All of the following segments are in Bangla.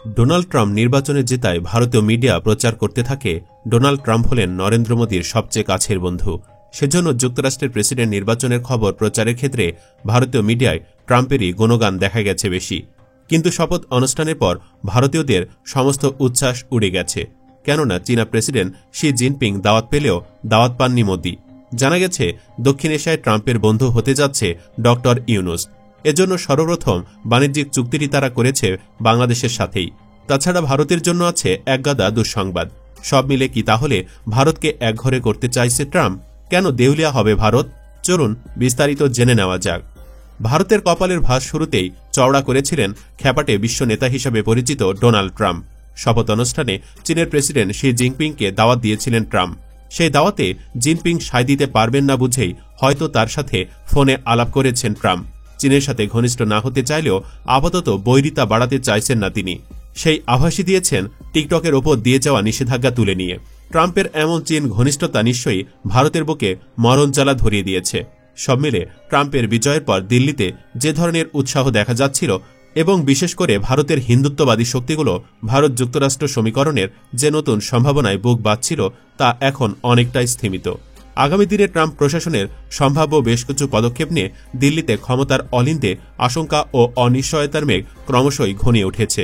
ডোনাল্ড ট্রাম্প নির্বাচনে জেতায় ভারতীয় মিডিয়া প্রচার করতে থাকে ডোনাল্ড ট্রাম্প হলেন নরেন্দ্র মোদীর সবচেয়ে কাছের বন্ধু। সেজন্য যুক্তরাষ্ট্রের প্রেসিডেন্ট নির্বাচনের খবর প্রচারের ক্ষেত্রে ভারতীয় মিডিয়ায় ট্রাম্পেরই গুণগান দেখা গেছে বেশি। কিন্তু শপথ অনুষ্ঠানের পর ভারতীয়দের সমস্ত উচ্ছ্বাস উড়ে গেছে, কেননা চীনা প্রেসিডেন্ট শি জিনপিং দাওয়াত পেলেও দাওয়াত পাননি মোদী। জানা গেছে দক্ষিণ এশিয়ায় ট্রাম্পের বন্ধু হতে যাচ্ছে ডক্টর ইউনুস। এজন্য সর্বপ্রথম বাণিজ্যিক চুক্তিটি তারা করেছে বাংলাদেশের সাথেই। তাছাড়া ভারতের জন্য আছে একগাদা দুঃসংবাদ। সব মিলে কি তাহলে ভারতকে একঘরে করতে চাইছে ট্রাম্প? কেন দেউলিয়া হবে ভারত? চলুন বিস্তারিত জেনে নেওয়া যাক। ভারতের কপালের ভাঁজ শুরুতেই চওড়া করেছিলেন খ্যাপাটে বিশ্ব নেতা হিসেবে পরিচিত ডোনাল্ড ট্রাম্প। শপথ অনুষ্ঠানে চীনের প্রেসিডেন্ট শি জিনপিংকে দাওয়াত দিয়েছিলেন ট্রাম্প। সেই দাওয়াতে জিনপিং সায় দিতে পারবেন না বুঝেই হয়তো তার সাথে ফোনে আলাপ করেছেন ট্রাম্প। চীনের সাথে ঘনিষ্ঠ না হতে চাইলেও আপাতত বৈরিতা বাড়াতে চাইছেন না তিনি। সেই আভাসই দিয়েছেন টিকটকের ওপর দিয়ে যাওয়া নিষেধাজ্ঞা তুলে নিয়ে। ট্রাম্পের এমন চীন ঘনিষ্ঠতা নিশ্চয়ই ভারতের বুকে মরণ জ্বালা ধরিয়ে দিয়েছে। সব মিলে ট্রাম্পের বিজয়ের পর দিল্লিতে যে ধরনের উৎসাহ দেখা যাচ্ছিল এবং বিশেষ করে ভারতের হিন্দুত্ববাদী শক্তিগুলো ভারত যুক্তরাষ্ট্র সমীকরণের যে নতুন সম্ভাবনায় বুক বাঁধছিল তা এখন অনেকটাই স্থিমিত। আগামী দিনে ট্রাম্প প্রশাসনের সম্ভাব্য বেশ কিছু পদক্ষেপ নিয়ে দিল্লিতে ক্ষমতার অলিন্দে আশঙ্কা ও অনিশ্চয়তার মেঘ ক্রমশই ঘনিয়ে উঠেছে।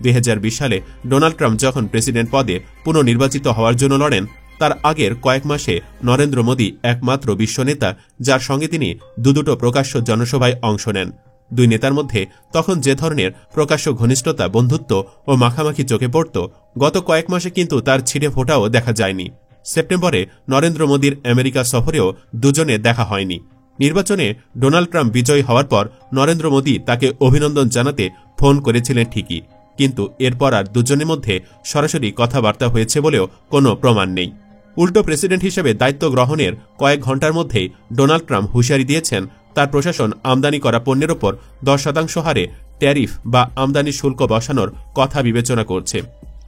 2020 সালে ডোনাল্ড ট্রাম্প যখন প্রেসিডেন্ট পদে পুনর্নির্বাচিত হওয়ার জন্য লড়েন, তার আগের কয়েক মাসে নরেন্দ্র মোদী একমাত্র বিশ্বনেতা যার সঙ্গে তিনি দুটো প্রকাশ্য জনসভায় অংশ নেন। দুই নেতার মধ্যে তখন যে ধরনের প্রকাশ্য ঘনিষ্ঠতা, বন্ধুত্ব ও মাখামাখি চোখে পড়ত, গত কয়েক মাসে কিন্তু তার ছিটে ফোটাও দেখা যায়নি। সেপ্টেম্বরে নরেন্দ্র মোদীর আমেরিকা সফরেও দুজনে দেখা হয়নি। নির্বাচনে ডোনাল্ড ট্রাম্প বিজয়ী হওয়ার পর নরেন্দ্র মোদী তাকে অভিনন্দন জানাতে ফোন করেছিলেন ঠিকই, কিন্তু এরপর আর দুজনের মধ্যে সরাসরি কথাবার্তা হয়েছে বলেও কোনো প্রমাণ নেই। উল্টো প্রেসিডেন্ট হিসেবে দায়িত্ব গ্রহণের কয়েক ঘণ্টার মধ্যেই ডোনাল্ড ট্রাম্প হুঁশিয়ারি দিয়েছেন তার প্রশাসন আমদানি করা পণ্যের ওপর 10% হারে ট্যারিফ বা আমদানি শুল্ক বসানোর কথা বিবেচনা করছে।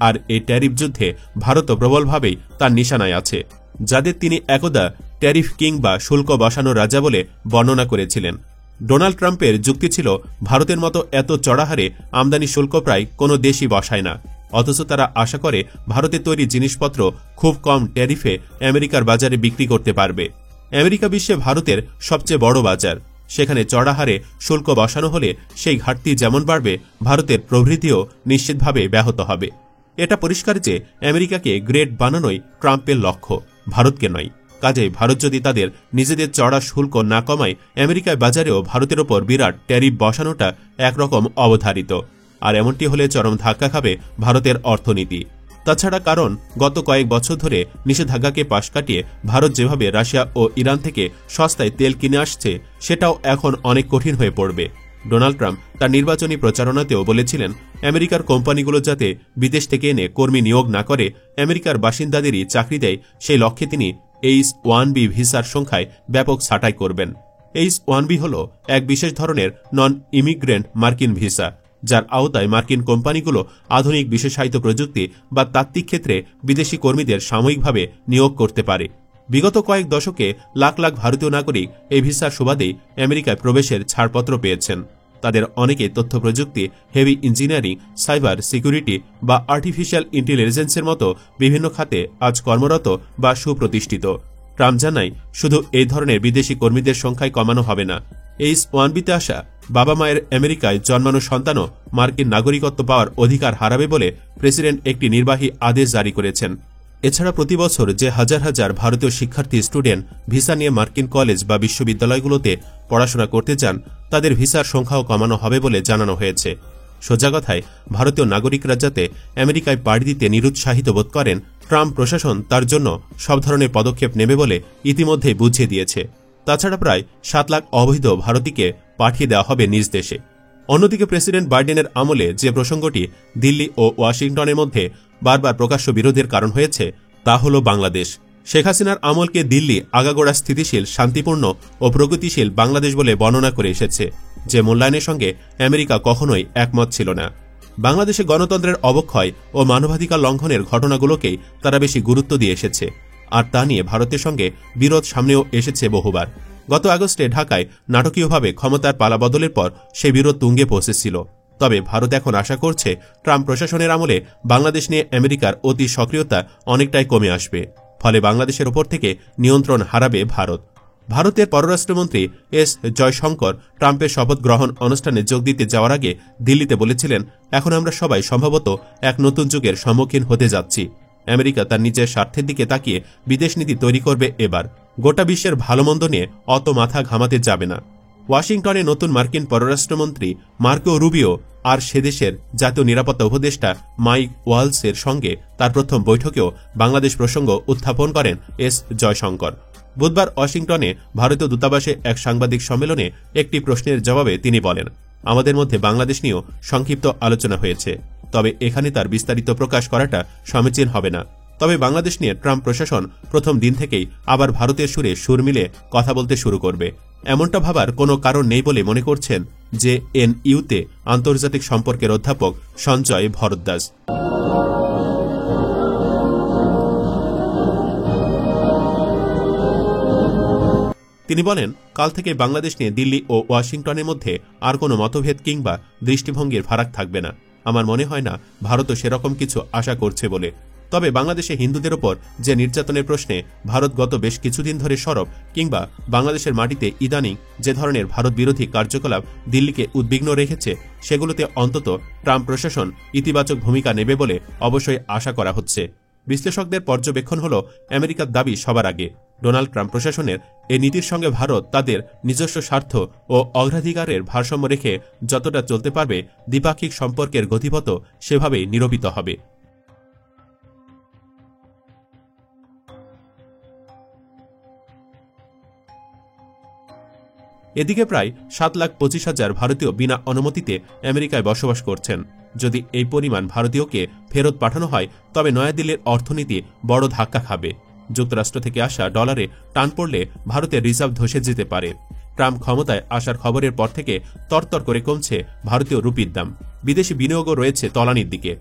আর এই ট্যারিফ যুদ্ধে ভারতও প্রবলভাবেই তার নিশানায় আছে, যাদের তিনি একদা ট্যারিফ কিং বা শুল্ক বসানোর রাজা বলে বর্ণনা করেছিলেন। ডোনাল্ড ট্রাম্পের যুক্তি ছিল ভারতের মতো এত চড়া হারে আমদানি শুল্ক প্রায় কোনো দেশই বসায় না, অথচ তারা আশা করে ভারতে তৈরি জিনিসপত্র খুব কম ট্যারিফে আমেরিকার বাজারে বিক্রি করতে পারবে। আমেরিকা বিশ্বে ভারতের সবচেয়ে বড় বাজার, সেখানে চড়া হারে শুল্ক বসানো হলে সেই ঘাটতি যেমন বাড়বে, ভারতের প্রবৃদ্ধিও নিশ্চিতভাবে ব্যাহত হবে। এটা পরিষ্কার যে আমেরিকাকে গ্রেট বানানোই ট্রাম্পের লক্ষ্য, ভারতকে নয়। কাজেই ভারত যদি তাদের নিজেদের চড়া শুল্ক না কমায়, আমেরিকার বাজারেও ভারতের ওপর বিরাট ট্যারিফ বসানোটা একরকম অবধারিত। আর এমনটি হলে চরম ধাক্কা খাবে ভারতের অর্থনীতি। তাছাড়া কারণ গত কয়েক বছর ধরে নিষেধাজ্ঞাকে পাশ কাটিয়ে ভারত যেভাবে রাশিয়া ও ইরান থেকে সস্তায় তেল কিনে আসছে, সেটাও এখন অনেক কঠিন হয়ে পড়বে। ডোনাল্ড ট্রাম্প তার নির্বাচনী প্রচারণাতেও বলেছিলেন আমেরিকার কোম্পানিগুলো যাতে বিদেশ থেকে এনে কর্মী নিয়োগ না করে আমেরিকার বাসিন্দাদেরই চাকরি দেয়, সেই লক্ষ্যে তিনি H-1B ভিসার সংখ্যায় ব্যাপক ছাঁটাই করবেন। H-1B হল এক বিশেষ ধরনের নন ইমিগ্রেন্ট মার্কিন ভিসা, যার আওতায় মার্কিন কোম্পানিগুলো আধুনিক বিশেষায়িত প্রযুক্তি বা তাত্ত্বিক ক্ষেত্রে বিদেশি কর্মীদের সাময়িকভাবে নিয়োগ করতে পারে। বিগত কয়েক দশকে লাখ লাখ ভারতীয় নাগরিক এই ভিসার সুবাদেই আমেরিকায় প্রবেশের ছাড়পত্র পেয়েছেন। তাদের অনেকে তথ্য প্রযুক্তি, হেভি ইঞ্জিনিয়ারিং, সাইবার সিকিউরিটি বা আর্টিফিশিয়াল ইন্টেলিজেন্সের মতো বিভিন্ন খাতে আজ কর্মরত বা সুপ্রতিষ্ঠিত। ট্রাম্প জানায় শুধু এই ধরনের বিদেশি কর্মীদের সংখ্যায় কমানো হবে না, H-1Bতে আসা বাবা মায়ের আমেরিকায় জন্মানো সন্তানও মার্কিন নাগরিকত্ব পাওয়ার অধিকার হারাবে বলে প্রেসিডেন্ট একটি নির্বাহী আদেশ জারি করেছেন। এছাড়া প্রতি বছর যে হাজার হাজার ভারতীয় শিক্ষার্থী স্টুডেন্ট ভিসা নিয়ে মার্কিন কলেজ বা বিশ্ববিদ্যালয়গুলোতে পড়াশোনা করতে চান, তাদের ভিসার সংখ্যাও কমানো হবে বলে জানানো হয়েছে। সোজা কথায় ভারতীয় নাগরিকরা যাতে আমেরিকায় পাড়ি দিতে নিরুৎসাহিত বোধ করেন, ট্রাম্প প্রশাসন তার জন্য সব ধরনের পদক্ষেপ নেবে বলে ইতিমধ্যেই বুঝিয়ে দিয়েছে। তাছাড়া প্রায় 7 লাখ অবৈধ ভারতীয়কে পাঠিয়ে দেওয়া হবে নিজ দেশে। অন্যদিকে প্রেসিডেন্ট বাইডেনের আমলে যে প্রসঙ্গটি দিল্লি ও ওয়াশিংটনের মধ্যে বারবার প্রকাশ্য বিরোধের কারণ হয়েছে, তা হল বাংলাদেশ। শেখ হাসিনার আমলকে দিল্লি আগাগোড়া স্থিতিশীল, শান্তিপূর্ণ ও প্রগতিশীল বাংলাদেশ বলে বর্ণনা করে এসেছে, যে মূল্যায়নের সঙ্গে আমেরিকা কখনোই একমত ছিল না। বাংলাদেশে গণতন্ত্রের অবক্ষয় ও মানবাধিকার লঙ্ঘনের ঘটনাগুলোকেই তারা বেশি গুরুত্ব দিয়ে এসেছে, আর তা নিয়ে ভারতের সঙ্গে বিরোধ সামনেও এসেছে বহুবার। গত আগস্টে ঢাকায় নাটকীয়ভাবে ক্ষমতার পালাবদলের পর সেই বিরোধ তুঙ্গে পৌঁছেছিল। তবে ভারত এখন আশা করছে ট্রাম্প প্রশাসনের আমলে বাংলাদেশ নিয়ে আমেরিকার অতি সক্রিয়তা অনেকটাই কমে আসবে, ফলে বাংলাদেশের ওপর থেকে নিয়ন্ত্রণ হারাবে ভারত। ভারতের পররাষ্ট্রমন্ত্রী এস জয়শঙ্কর ট্রাম্পের শপথ গ্রহণ অনুষ্ঠানে যোগ দিতে যাওয়ার আগে দিল্লিতে বলেছিলেন, এখন আমরা সবাই সম্ভবত এক নতুন যুগের সম্মুখীন হতে যাচ্ছি। আমেরিকা তার নিজের স্বার্থের দিকে তাকিয়ে বিদেশ নীতি তৈরি করবে এবার, গোটা বিশ্বের ভালোমন্দ নিয়ে অত মাথা ঘামাতে যাবে না। ওয়াশিংটনে নতুন মার্কিন পররাষ্ট্রমন্ত্রী মার্কো রুবিও আর সেদেশের জাতীয় নিরাপত্তা উপদেষ্টা মাইক ওয়ালসের সঙ্গে তার প্রথম বৈঠকেও বাংলাদেশ প্রসঙ্গ উত্থাপন করেন এস জয়শঙ্কর। বুধবার ওয়াশিংটনে ভারতীয় দূতাবাসে এক সাংবাদিক সম্মেলনে একটি প্রশ্নের জবাবে তিনি বলেন, আমাদের মধ্যে বাংলাদেশ নিয়েও সংক্ষিপ্ত আলোচনা হয়েছে, তবে এখানে তার বিস্তারিত প্রকাশ করাটা সমীচীন হবে না। তবে বাংলাদেশ নিয়ে ট্রাম্প প্রশাসন প্রথম দিন থেকেই আবার ভারতের সুরে সুর মিলে কথা বলতে শুরু করবে, এমনটা ভাবার কোনো কারণ নেই বলে মনে করছেন জেএনইউতে আন্তর্জাতিক সম্পর্কের অধ্যাপক সঞ্জয় ভরদ্বাজ। তিনি বলেন, কাল থেকে বাংলাদেশ নিয়ে দিল্লি ও ওয়াশিংটনের মধ্যে আর কোনো মতভেদ কিংবা দৃষ্টিভঙ্গির ফারাক থাকবে না। আমার মনে হয় না ভারতও সেরকম কিছু আশা করছে বলে। তবে বাংলাদেশে হিন্দুদের ওপর যে নির্যাতনের প্রশ্নে ভারত গত বেশ কিছুদিন ধরে সরব, কিংবা বাংলাদেশের মাটিতে ইদানিং যে ধরনের ভারত বিরোধী কার্যকলাপ দিল্লিকে উদ্বিগ্ন রেখেছে, সেগুলোতে অন্তত ট্রাম্প প্রশাসন ইতিবাচক ভূমিকা নেবে বলে অবশ্যই আশা করা হচ্ছে। বিশ্লেষকদের পর্যবেক্ষণ হল, আমেরিকার দাবি সবার আগে, ডোনাল্ড ট্রাম্প প্রশাসনের এই নীতির সঙ্গে ভারত তাদের নিজস্ব স্বার্থ ও অগ্রাধিকারের ভারসাম্য রেখে যতটা চলতে পারবে, দ্বিপাক্ষিক সম্পর্কের গতিপথ সেভাবেই নিরূপিত হবে। এদিকে প্রায় 7,25,000 ভারতীয় বিনা অনুমতিতে আমেরিকায় বসবাস করছেন। যদি এই পরিমাণ ভারতীয়কে ফেরত পাঠানো হয়, তবে নয়াদিল্লির অর্থনীতি বড় ধাক্কা খাবে। যুক্তরাষ্ট্র থেকে আসা ডলারে টান পড়লে ভারতের রিজার্ভ ধসে যেতে পারে। ট্রাম্প ক্ষমতায় আসার খবরের পর থেকে তরতর করে কমছে ভারতীয় রুপির দাম। বিদেশি বিনিয়োগও রয়েছে তলানির দিকে।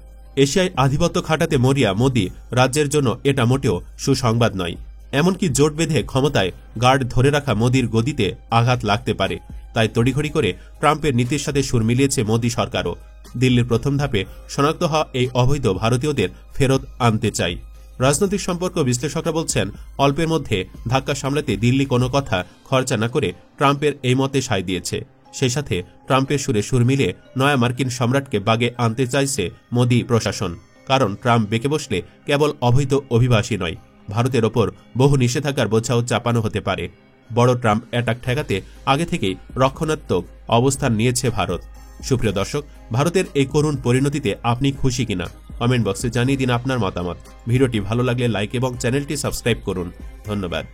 এশিয়ায় আধিপত্য খাটাতে মরিয়া মোদি রাজ্যের জন্য এটা মোটেও সুসংবাদ নয়। এমনকি জোট বেঁধে ক্ষমতায় গার্ড ধরে রাখা মোদির গদিতে আঘাত লাগতে পারে। তাই তড়িঘড়ি করে ট্রাম্পের নীতির সাথে সুর মিলিয়েছে মোদি সরকারও। দিল্লির প্রথম ধাপে শনাক্ত হওয়া এই অবৈধ ভারতীয়দের ফেরত আনতে চাই। রাজনৈতিক সম্পর্ক বিশ্লেষকরা বলছেন, অল্পের মধ্যে ধাক্কা সামলাতে দিল্লি কোনো কথা খরচা না করে ট্রাম্পের এই মতে সায় দিয়েছে। সেই সাথে ট্রাম্পের সুরে সুর মিলিয়ে নয়া মার্কিন সম্রাটকে বাগে আনতে চাইছে মোদি প্রশাসন। কারণ ট্রাম্প বেঁকে বসলে কেবল অবৈধ অভিবাসী নয়, ভারতের ওপর বহু নিষেধাজ্ঞার বোঝাও চাপানো হতে পারে। বড় ট্রাম্প অ্যাটাক ঠেকাতে আগে থেকেই রক্ষণাত্মক অবস্থান নিয়েছে ভারত। সুপ্রিয় দর্শক, ভারতের এই করুণ পরিণতিতে আপনি খুশি কিনা কমেন্ট বক্সে জানিয়ে দিন আপনার মতামত। ভিডিওটি ভালো লাগলে লাইক এবং চ্যানেলটি সাবস্ক্রাইব করুন। ধন্যবাদ।